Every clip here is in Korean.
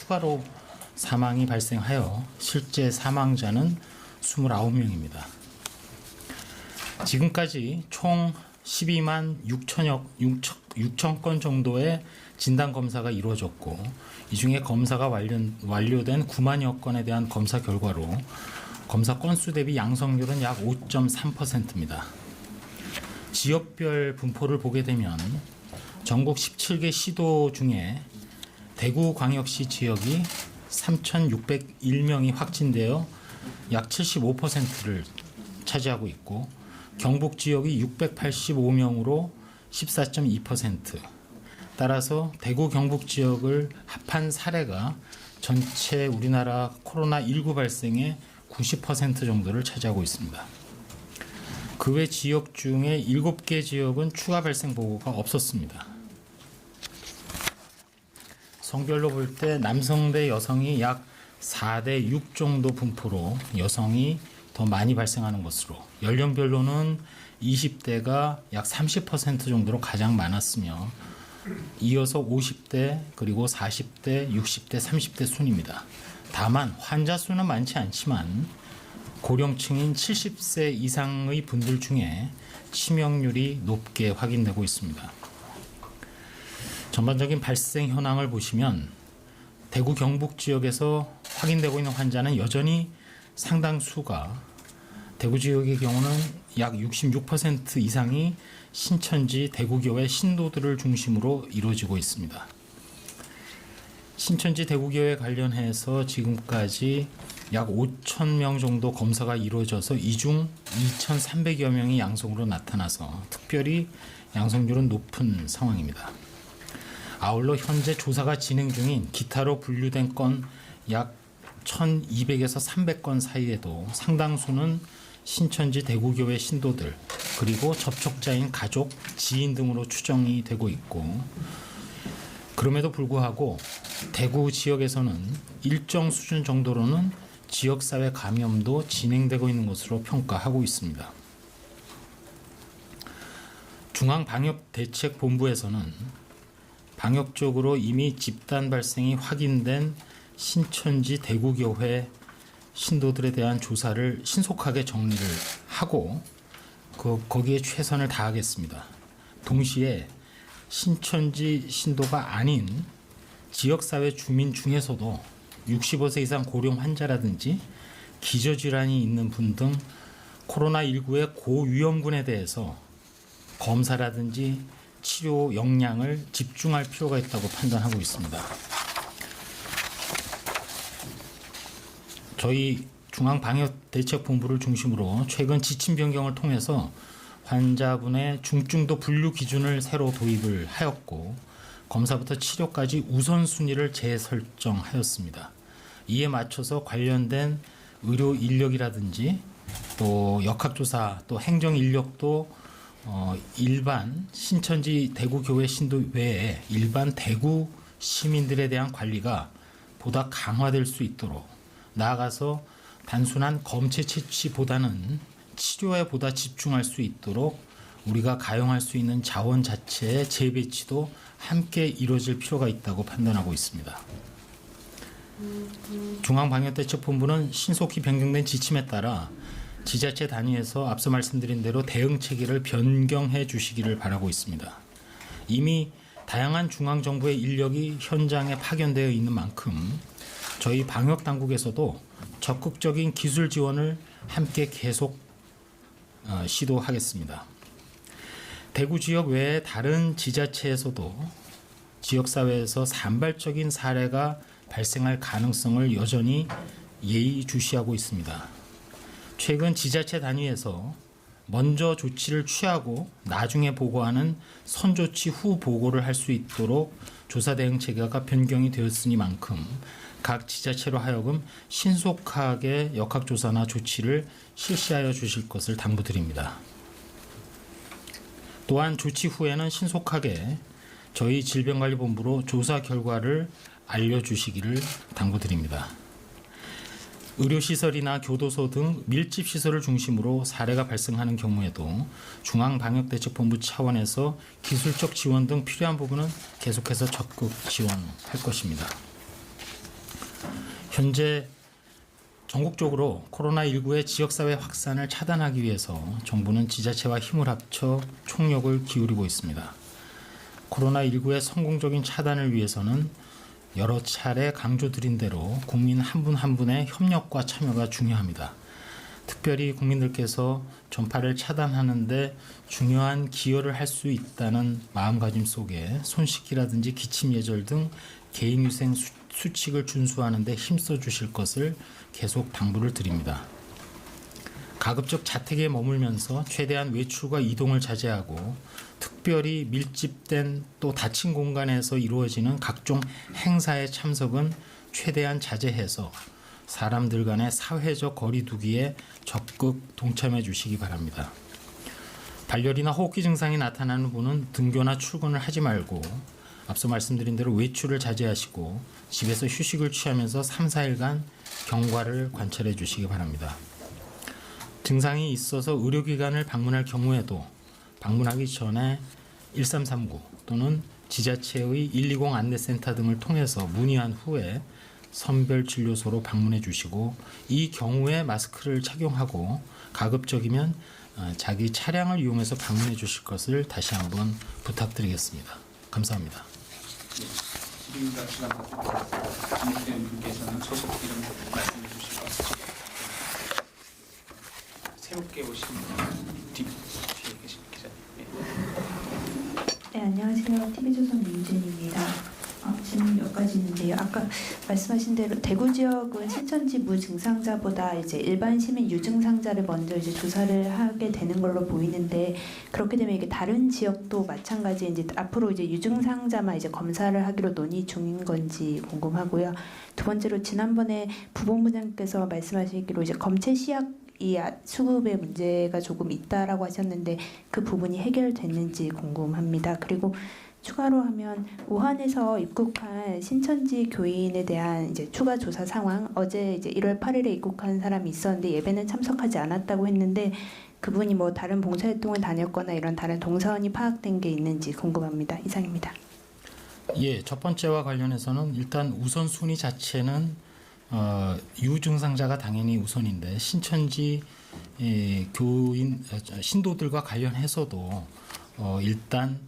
추가로 사망이 발생하여 실제 사망자는 29명입니다. 지금까지 총 12만 6천 건 정도의 진단검사가 이루어졌고, 이 중에 검사가 완료된 9만여 건에 대한 검사 결과로 검사 건수 대비 양성률은 약 5.3%입니다. 지역별 분포를 보게 되면 전국 17개 시도 중에 대구광역시 지역이 3,601명이 확진되어 약 75%를 차지하고 있고, 경북 지역이 685명으로 14.2%, 따라서 대구 경북 지역을 합한 사례가 전체 우리나라 코로나19 발생의 90% 정도를 차지하고 있습니다. 그 외 지역 중에 7개 지역은 추가 발생 보고가 없었습니다. 성별로 볼 때 남성 대 여성이 약 4대 6 정도 분포로 여성이 더 많이 발생하는 것으로, 연령별로는 20대가 약 30% 정도로 가장 많았으며, 이어서 50대, 그리고 40대, 60대, 30대 순입니다. 다만 환자 수는 많지 않지만 고령층인 70세 이상의 분들 중에 치명률이 높게 확인되고 있습니다. 전반적인 발생 현황을 보시면 대구 경북 지역에서 확인되고 있는 환자는 여전히 상당수가, 대구 지역의 경우는 약 66% 이상이 신천지 대구교회 신도들을 중심으로 이루어지고 있습니다. 신천지 대구교회 관련해서 지금까지 약 5,000명 정도 검사가 이루어져서 이 중 2,300여 명이 양성으로 나타나서 특별히 양성률은 높은 상황입니다. 아울러 현재 조사가 진행 중인 기타로 분류된 건 약 1,200에서 300건 사이에도 상당수는 신천지 대구교회 신도들, 그리고 접촉자인 가족, 지인 등으로 추정이 되고 있고, 그럼에도 불구하고 대구 지역에서는 일정 수준 정도로는 지역사회 감염도 진행되고 있는 것으로 평가하고 있습니다. 중앙방역대책본부에서는 방역적으로 이미 집단 발생이 확인된 신천지 대구교회 신도들에 대한 조사를 신속하게 정리를 하고 거기에 최선을 다하겠습니다. 동시에 신천지 신도가 아닌 지역사회 주민 중에서도 65세 이상 고령 환자라든지 기저질환이 있는 분 등 코로나19의 고위험군에 대해서 검사라든지 치료 역량을 집중할 필요가 있다고 판단하고 있습니다. 저희 중앙방역대책본부를 중심으로 최근 지침 변경을 통해서 환자분의 중증도 분류 기준을 새로 도입을 하였고, 검사부터 치료까지 우선순위를 재설정하였습니다. 이에 맞춰서 관련된 의료 인력이라든지 또 역학조사, 또 행정 인력도 일반 신천지 대구교회 신도 외에 일반 대구 시민들에 대한 관리가 보다 강화될 수 있도록, 나아가서 단순한 검체 채취보다는 치료에 보다 집중할 수 있도록 우리가 가용할 수 있는 자원 자체의 재배치도 함께 이루어질 필요가 있다고 판단하고 있습니다. 중앙방역대책본부는 신속히 변경된 지침에 따라 지자체 단위에서 앞서 말씀드린 대로 대응 체계를 변경해 주시기를 바라고 있습니다. 이미 다양한 중앙정부의 인력이 현장에 파견되어 있는 만큼 저희 방역당국에서도 적극적인 기술 지원을 함께 계속 시도하겠습니다. 대구 지역 외에 다른 지자체에서도 지역사회에서 산발적인 사례가 발생할 가능성을 여전히 예의주시하고 있습니다. 최근 지자체 단위에서 먼저 조치를 취하고 나중에 보고하는 선조치 후 보고를 할 수 있도록 조사 대응 체계가 변경이 되었으니만큼 각 지자체로 하여금 신속하게 역학조사나 조치를 실시하여 주실 것을 당부드립니다. 또한 조치 후에는 신속하게 저희 질병관리본부로 조사 결과를 알려주시기를 당부드립니다. 의료시설이나 교도소 등 밀집시설을 중심으로 사례가 발생하는 경우에도 중앙방역대책본부 차원에서 기술적 지원 등 필요한 부분은 계속해서 적극 지원할 것입니다. 현재 전국적으로 코로나19의 지역사회 확산을 차단하기 위해서 정부는 지자체와 힘을 합쳐 총력을 기울이고 있습니다. 코로나19의 성공적인 차단을 위해서는 여러 차례 강조드린 대로 국민 한 분 한 분의 협력과 참여가 중요합니다. 특별히 국민들께서 전파를 차단하는 데 중요한 기여를 할 수 있다는 마음가짐 속에 손 씻기라든지 기침 예절 등 개인위생 수칙을 준수하는 데 힘써 주실 것을 계속 당부를 드립니다. 가급적 자택에 머물면서 최대한 외출과 이동을 자제하고 특별히 밀집된 또 닫힌 공간에서 이루어지는 각종 행사에 참석은 최대한 자제해서 사람들 간의 사회적 거리 두기에 적극 동참해 주시기 바랍니다. 발열이나 호흡기 증상이 나타나는 분은 등교나 출근을 하지 말고 앞서 말씀드린 대로 외출을 자제하시고 집에서 휴식을 취하면서 3, 4일간 경과를 관찰해 주시기 바랍니다. 증상이 있어서 의료기관을 방문할 경우에도 방문하기 전에 1339 또는 지자체의 120 안내센터 등을 통해서 문의한 후에 선별진료소로 방문해 주시고 이 경우에 마스크를 착용하고 가급적이면 자기 차량을 이용해서 방문해 주실 것을 다시 한번 부탁드리겠습니다. 감사합니다. 질의응답 시간 갖도록 하겠습니다. 진행되는 분께서는 소속 이름 말씀해 주실 것 같습니다. 새롭게 오신 뒤에 계신 기자님. 네, 안녕하세요. TV조선 민준입니다. 질문 몇 가지 있는데요. 아까 말씀하신 대로 대구 지역은 신천지 무증상자보다 이제 일반 시민 유증상자를 먼저 이제 조사를 하게 되는 걸로 보이는데 그렇게 되면 이게 다른 지역도 마찬가지 이제 앞으로 이제 유증상자만 이제 검사를 하기로 논의 중인 건지 궁금하고요. 두 번째로 지난번에 부본부장께서 말씀하시기로 이제 검체 시약 이 수급의 문제가 조금 있다라고 하셨는데 그 부분이 해결됐는지 궁금합니다. 그리고 추가로 하면 우한에서 입국한 신천지 교인에 대한 이제 추가 조사 상황 어제 이제 1월 8일에 입국한 사람이 있었는데 예배는 참석하지 않았다고 했는데 그분이 뭐 다른 봉사활동을 다녔거나 이런 다른 동선이 파악된 게 있는지 궁금합니다. 이상입니다. 예, 첫 번째와 관련해서는 일단 우선순위 자체는 유증상자가 당연히 우선인데 신천지 교인 신도들과 관련해서도 일단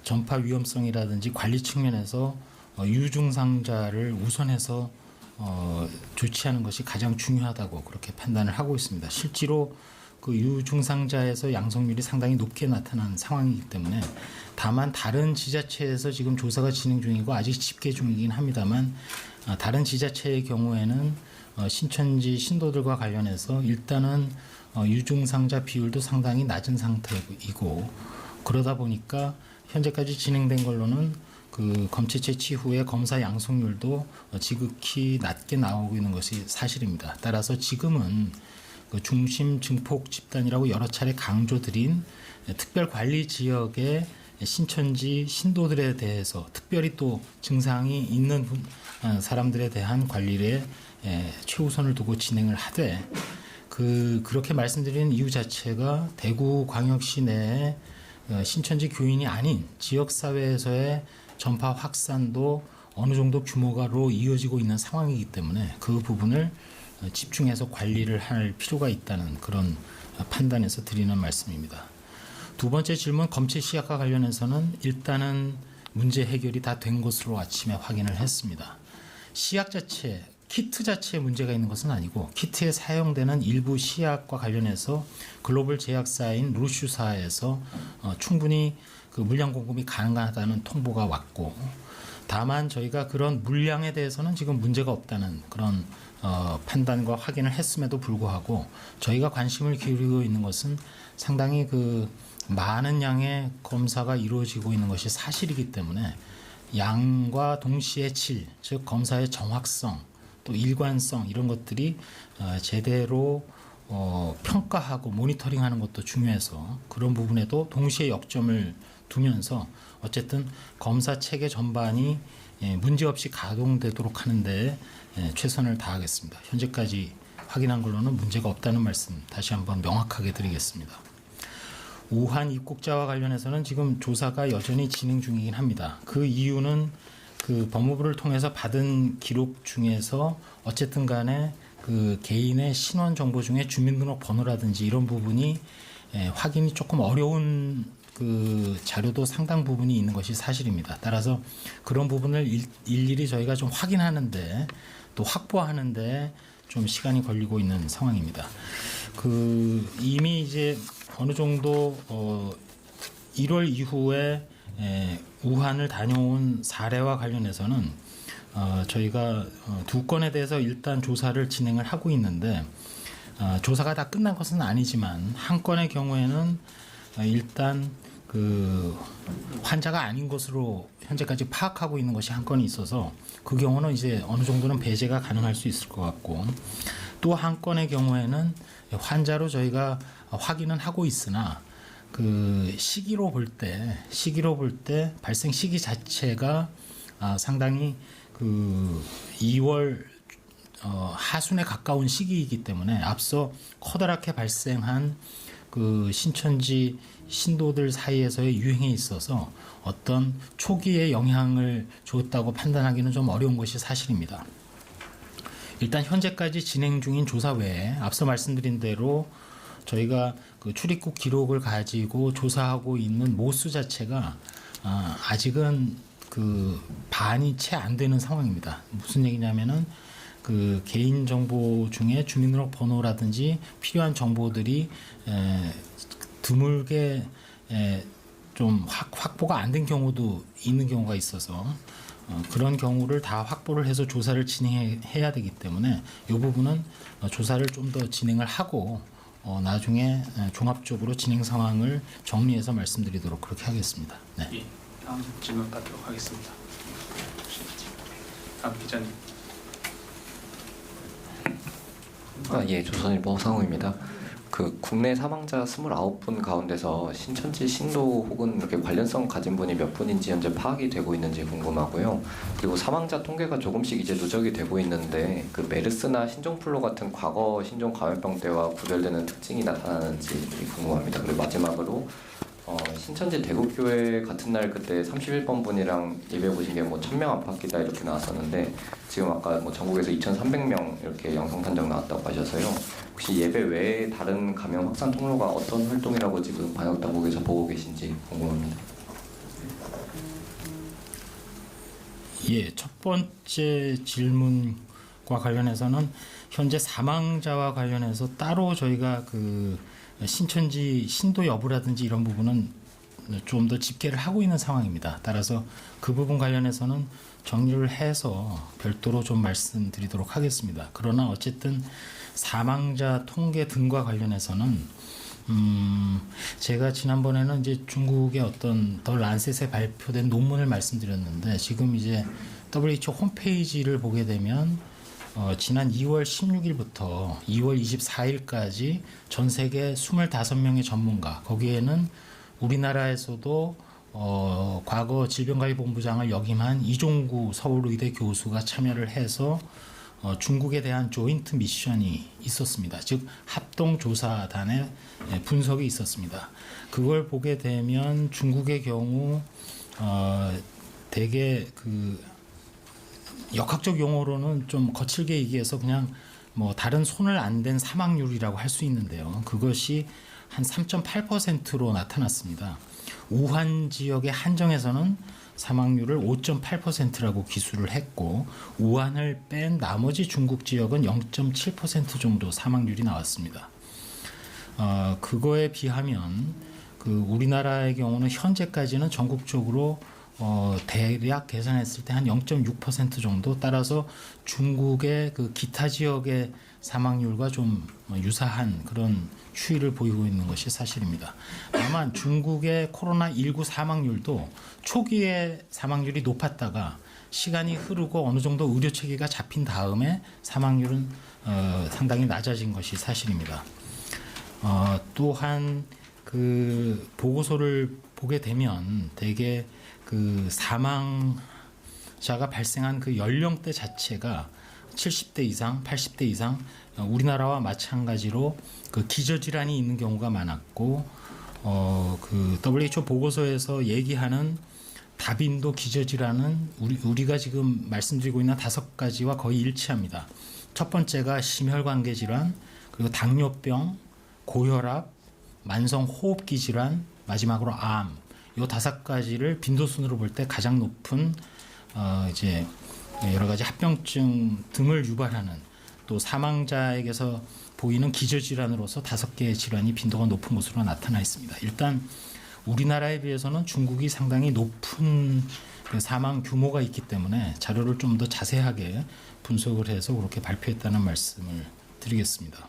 전파 위험성이라든지 관리 측면에서 유증상자를 우선해서 조치하는 것이 가장 중요하다고 그렇게 판단을 하고 있습니다. 실제로 그 유증상자에서 양성률이 상당히 높게 나타난 상황이기 때문에 다만 다른 지자체에서 지금 조사가 진행 중이고 아직 집계 중이긴 합니다만 다른 지자체의 경우에는 신천지 신도들과 관련해서 일단은 유증상자 비율도 상당히 낮은 상태이고 그러다 보니까 현재까지 진행된 걸로는 그 검체 채취 후에 검사 양성률도 지극히 낮게 나오고 있는 것이 사실입니다. 따라서 지금은 그 중심 증폭 집단이라고 여러 차례 강조드린 특별관리 지역의 신천지 신도들에 대해서 특별히 또 증상이 있는 사람들에 대한 관리에 최우선을 두고 진행을 하되 그렇게 말씀드린 이유 자체가 대구광역시 내에 신천지 교인이 아닌 지역사회에서의 전파 확산도 어느 정도 규모가로 이어지고 있는 상황이기 때문에 그 부분을 집중해서 관리를 할 필요가 있다는 그런 판단에서 드리는 말씀입니다. 두 번째 질문 검체 시약과 관련해서는 일단은 문제 해결이 다 된 것으로 아침에 확인을 했습니다. 시약 자체, 키트 자체에 문제가 있는 것은 아니고 키트에 사용되는 일부 시약과 관련해서 글로벌 제약사인 루슈사에서 충분히 그 물량 공급이 가능하다는 통보가 왔고 다만 저희가 그런 물량에 대해서는 지금 문제가 없다는 그런 판단과 확인을 했음에도 불구하고 저희가 관심을 기울이고 있는 것은 상당히 그 많은 양의 검사가 이루어지고 있는 것이 사실이기 때문에 양과 동시에 질, 즉 검사의 정확성 또 일관성 이런 것들이 제대로 평가하고 모니터링하는 것도 중요해서 그런 부분에도 동시에 역점을 두면서 어쨌든 검사 체계 전반이 문제없이 가동되도록 하는데 최선을 다하겠습니다. 현재까지 확인한 걸로는 문제가 없다는 말씀 다시 한번 명확하게 드리겠습니다. 우한 입국자와 관련해서는 지금 조사가 여전히 진행 중이긴 합니다. 그 이유는 그 법무부를 통해서 받은 기록 중에서 어쨌든 간에 그 개인의 신원 정보 중에 주민등록 번호라든지 이런 부분이 확인이 조금 어려운 그 자료도 상당 부분이 있는 것이 사실입니다. 따라서 그런 부분을 일일이 저희가 좀 확인하는데 또 확보하는데 좀 시간이 걸리고 있는 상황입니다. 그 이미 이제 어느 정도 1월 이후에 우한을 다녀온 사례와 관련해서는 저희가 두 건에 대해서 일단 조사를 진행을 하고 있는데 조사가 다 끝난 것은 아니지만 한 건의 경우에는 일단 그 환자가 아닌 것으로 현재까지 파악하고 있는 것이 한 건이 있어서 그 경우는 이제 어느 정도는 배제가 가능할 수 있을 것 같고 또 한 건의 경우에는 환자로 저희가 확인은 하고 있으나 그 시기로 볼 때 발생 시기 자체가 상당히 그 2월 하순에 가까운 시기이기 때문에 앞서 커다랗게 발생한 그 신천지 신도들 사이에서의 유행에 있어서 어떤 초기에 영향을 줬다고 판단하기는 좀 어려운 것이 사실입니다. 일단 현재까지 진행 중인 조사 외에 앞서 말씀드린 대로 저희가 그 출입국 기록을 가지고 조사하고 있는 모수 자체가 아직은 그 반이 채 안 되는 상황입니다. 무슨 얘기냐면은 그 개인 정보 중에 주민등록 번호라든지 필요한 정보들이 드물게 좀 확보가 안 된 경우도 있는 경우가 있어서 그런 경우를 다 확보를 해서 조사를 진행해야 되기 때문에 이 부분은 조사를 좀 더 진행을 하고 나중에 종합적으로 진행 상황을 정리해서 말씀드리도록 그렇게 하겠습니다. 네. 예, 다음 질문 받도록 하겠습니다. 다음 기자님. 예, 조선일보 허상우입니다. 그 국내 사망자 29분 가운데서 신천지 신도 혹은 이렇게 관련성 가진 분이 몇 분인지 현재 파악이 되고 있는지 궁금하고요. 그리고 사망자 통계가 조금씩 이제 누적이 되고 있는데 그 메르스나 신종플루 같은 과거 신종 감염병 때와 구별되는 특징이 나타나는지 궁금합니다. 그리고 마지막으로 신천지 대구교회 같은 날 그때 31번 분이랑 예배 보신 게 뭐 1000명 안팎이다 이렇게 나왔었는데 지금 아까 뭐 전국에서 2,300명 이렇게 양성 판정 나왔다고 하셔서요. 혹시 예배 외에 다른 감염 확산 통로가 어떤 활동이라고 지금 방역 당국에서 보고 계신지 궁금합니다. 예, 첫 번째 질문과 관련해서는 현재 사망자와 관련해서 따로 저희가 그 신천지 신도 여부라든지 이런 부분은 좀 더 집계를 하고 있는 상황입니다. 따라서 그 부분 관련해서는 정리를 해서 별도로 좀 말씀드리도록 하겠습니다. 그러나 어쨌든 사망자 통계 등과 관련해서는 제가 지난번에는 이제 중국의 어떤 더 란셋에 발표된 논문을 말씀드렸는데 지금 이제 WHO 홈페이지를 보게 되면 지난 2월 16일부터 2월 24일까지 전 세계 25명의 전문가, 거기에는 우리나라에서도 과거 질병관리본부장을 역임한 이종구 서울의대 교수가 참여를 해서 중국에 대한 조인트 미션이 있었습니다. 즉 합동조사단의 분석이 있었습니다. 그걸 보게 되면 중국의 경우 대개 그 역학적 용어로는 좀 거칠게 얘기해서 그냥 뭐 다른 손을 안 댄 사망률이라고 할 수 있는데요. 그것이 한 3.8%로 나타났습니다. 우한 지역의 한정에서는 사망률을 5.8%라고 기술을 했고 우한을 뺀 나머지 중국 지역은 0.7% 정도 사망률이 나왔습니다. 그거에 비하면 그 우리나라의 경우는 현재까지는 전국적으로 대략 계산했을 때 한 0.6% 정도, 따라서 중국의 그 기타 지역의 사망률과 좀 유사한 그런 추이를 보이고 있는 것이 사실입니다. 다만 중국의 코로나19 사망률도 초기에 사망률이 높았다가 시간이 흐르고 어느 정도 의료 체계가 잡힌 다음에 사망률은 상당히 낮아진 것이 사실입니다. 또한 그 보고서를 보게 되면 대개 그 사망자가 발생한 그 연령대 자체가 70대 이상, 80대 이상, 우리나라와 마찬가지로 그 기저질환이 있는 경우가 많았고, 그 WHO 보고서에서 얘기하는 다빈도 기저질환은 우리가 지금 말씀드리고 있는 5가지와 거의 일치합니다. 첫 번째가 심혈관계 질환, 그리고 당뇨병, 고혈압, 만성 호흡기 질환, 마지막으로 암. 이 5가지를 빈도순으로 볼 때 가장 높은 이제 여러 가지 합병증 등을 유발하는 또 사망자에게서 보이는 기저질환으로서 5개의 질환이 빈도가 높은 것으로 나타나 있습니다. 일단 우리나라에 비해서는 중국이 상당히 높은 그 사망 규모가 있기 때문에 자료를 좀 더 자세하게 분석을 해서 그렇게 발표했다는 말씀을 드리겠습니다.